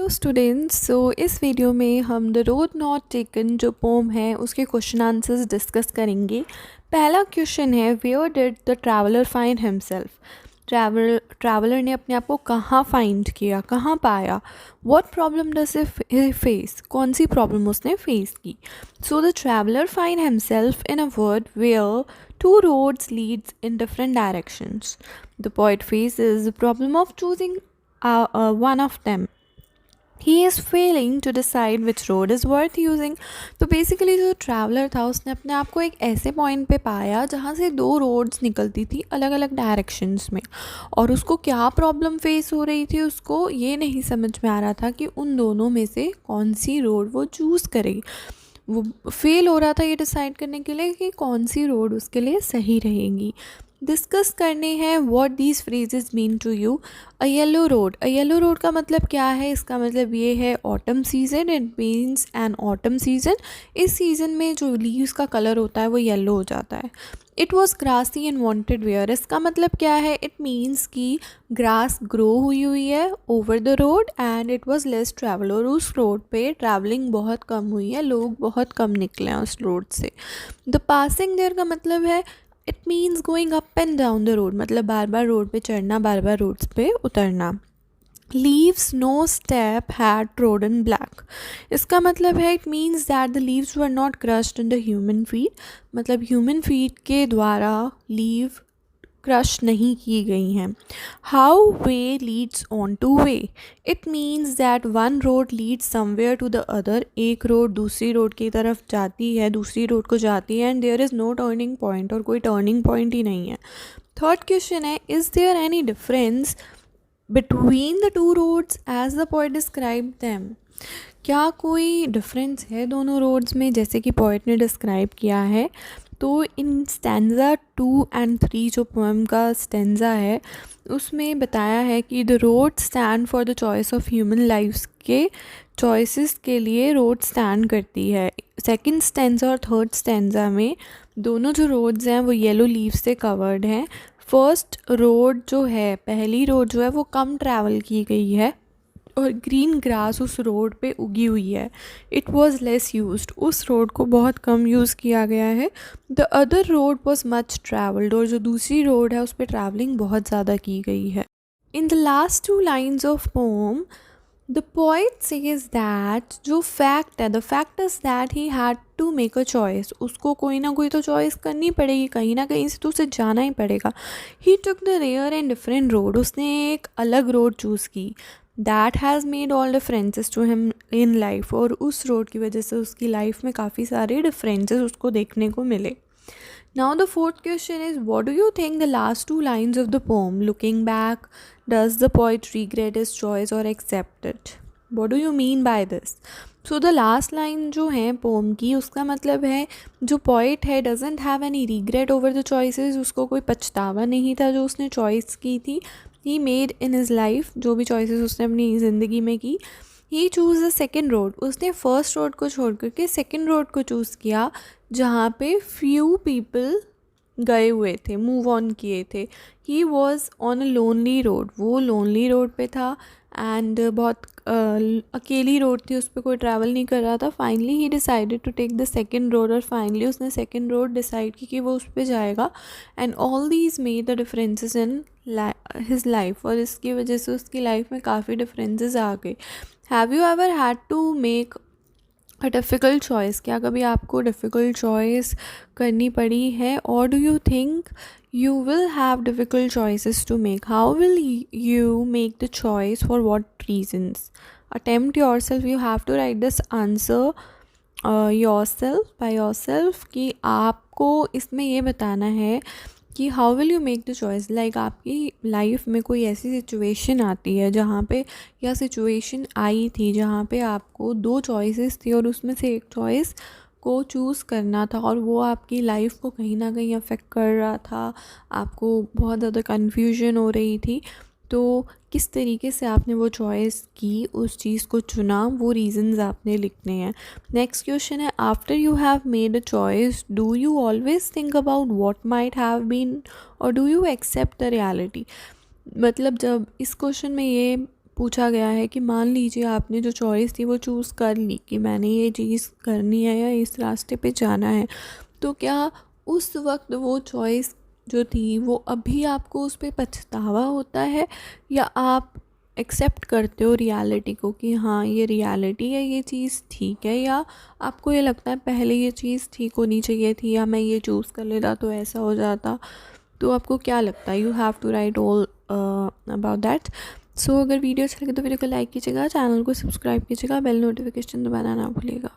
Students, सो इस video में हम द रोड नॉट टेकन जो पोम है उसके क्वेश्चन आंसर्स डिस्कस करेंगे। पहला क्वेश्चन है, where did the traveller find himself. Traveller ने अपने आप को कहाँ फाइंड किया, कहाँ पाया। What problem does he face, कौन सी प्रॉब्लम उसने फेस की। So the traveller find himself in a world where two roads leads in different directions. The poet faces the problem of choosing one of them. He is failing to decide which road is worth using. तो basically जो traveller था उसने अपने आप को एक ऐसे point पे पाया जहाँ से दो रोड्स निकलती थी अलग अलग डायरेक्शंस में, और उसको क्या प्रॉब्लम फेस हो रही थी, उसको ये नहीं समझ में आ रहा था कि उन दोनों में से कौन सी रोड वो चूज़ करेगी। वो फेल हो रहा था ये डिसाइड करने के लिए कि कौन सी रोड उसके लिए सही रहेगी। डिस्कस करने हैं what these phrases mean to you. A yellow road, a yellow road का मतलब क्या है, इसका मतलब ये है autumn season. It means an autumn season. इस सीज़न में जो लीव्स का कलर होता है वो येलो हो जाता है। It was grassy and wanted wear, इसका मतलब क्या है, इट मीन्स कि ग्रास ग्रो हुई है over the road and it was less travel, और उस रोड पे ट्रैवलिंग बहुत कम हुई है, लोग बहुत कम निकले हैं उस रोड से। द पासिंग देयर का मतलब है, it means going up and down the road, मतलब बार बार रोड पे चढ़ना, बार बार रोड्स पे उतरना। leaves no step had trodden black, इसका मतलब है it means that the leaves were not crushed in the human feet, मतलब ह्यूमन फीट के द्वारा लीव क्रश नहीं की गई हैं। How way leads on to way, it means that one road leads somewhere to the other, एक road दूसरी road की तरफ जाती है, दूसरी रोड को जाती है, and there is no turning point, और कोई टर्निंग पॉइंट ही नहीं है। थर्ड क्वेश्चन है, is there any difference between the two roads as the poet describe them, क्या कोई डिफरेंस है दोनों रोड्स में जैसे कि पोएट ने डिस्क्राइब किया है। तो इन स्टैंजा 2 एंड 3 जो पोएम का स्टैंजा है उसमें बताया है कि the road stand for the choice of human lifes, के चॉइसेस के लिए रोड स्टैंड करती है। सेकंड स्टैंजा और थर्ड स्टैंजा में दोनों जो रोड्स हैं वो येलो लीव से कवर्ड हैं। फर्स्ट रोड जो है, पहली रोड जो है वो कम ट्रैवल की गई है और ग्रीन ग्रास उस रोड पे उगी हुई है। इट वॉज़ लेस यूज्ड, उस रोड को बहुत कम यूज़ किया गया है। The other road was much travelled, और जो दूसरी रोड है उस पर ट्रैवलिंग बहुत ज़्यादा की गई है। In the last 2 lines of poem the poet says that जो फैक्ट है, the fact is that he had to make a choice, उसको कोई ना कोई तो चॉइस करनी पड़ेगी, कहीं ना कहीं से तो उसे जाना ही पड़ेगा। He took the rare and different road, उसने एक अलग रोड चूज़ की। That has made all differences to him in life, और उस रोड की वजह से उसकी लाइफ में काफ़ी सारे डिफरेंसेस उसको देखने को मिले। Now the fourth question is, what do you think the last 2 lines of the poem? Looking back, does the poet regret his choice or accept it? What do you mean by this? So the last line जो है poem की, उसका मतलब है जो poet है doesn't have any regret over the choices, उसको कोई पछतावा नहीं था जो उसने choice की थी। He made in his life, जो भी choices उसने अपनी ज़िंदगी में की। ही चूज़ द सेकेंड रोड, उसने फर्स्ट रोड को छोड़ करके सेकेंड रोड को चूज़ किया जहाँ पे फ्यू पीपल गए हुए थे, मूव ऑन किए थे। He was on a lonely road, वो लोनली रोड पे था एंड बहुत अकेली रोड थी, उस पर कोई ट्रैवल नहीं कर रहा था। Finally he decided to take the second road, और फाइनली उसने सेकेंड रोड डिसाइड की कि वो उस पर जाएगा। And all these made the differences in his life, और इसकी वजह से उसकी लाइफ में काफ़ी डिफरेंसेस आ गए। Have you ever had to make a difficult choice, क्या कभी आपको डिफ़िकल्ट चॉइस करनी पड़ी है। और do you think you will have difficult choices to make? How will you make the choice, for what reasons? Attempt yourself, you have to write this answer yourself by yourself, कि आपको इसमें ये बताना है कि how will you make the choice. Like आपकी life में कोई ऐसी सिचुएशन आती है जहाँ पे, या सिचुएशन आई थी जहाँ पे आपको 2 चॉइसेस थी और उसमें से एक चॉइस को चूज़ करना था, और वो आपकी लाइफ को कहीं ना कहीं अफेक्ट कर रहा था, आपको बहुत ज़्यादा कन्फ्यूजन हो रही थी। तो किस तरीके से आपने वो चॉइस की, उस चीज़ को चुना, वो रीज़न्स आपने लिखने हैं। नेक्स्ट क्वेश्चन है, after you have made a choice do you always think about what might have been, और do you accept the reality. मतलब जब इस क्वेश्चन में ये पूछा गया है कि मान लीजिए आपने जो चॉइस थी वो चूज़ कर ली कि मैंने ये चीज़ करनी है या इस रास्ते पे जाना है, तो क्या उस वक्त वो चॉइस जो थी वो अभी आपको उस पे पछतावा होता है, या आप एक्सेप्ट करते हो रियलिटी को कि हाँ ये रियलिटी है, ये चीज़ ठीक है, या आपको ये लगता है पहले ये चीज़ ठीक होनी चाहिए थी या मैं ये चूज़ कर लेता तो ऐसा हो जाता। तो आपको क्या लगता है? You have to write all about that. So अगर वीडियो अच्छा लगे तो वीडियो को लाइक कीजिएगा, चैनल को सब्सक्राइब कीजिएगा, बेल नोटिफिकेशन दबाना ना भूलिएगा।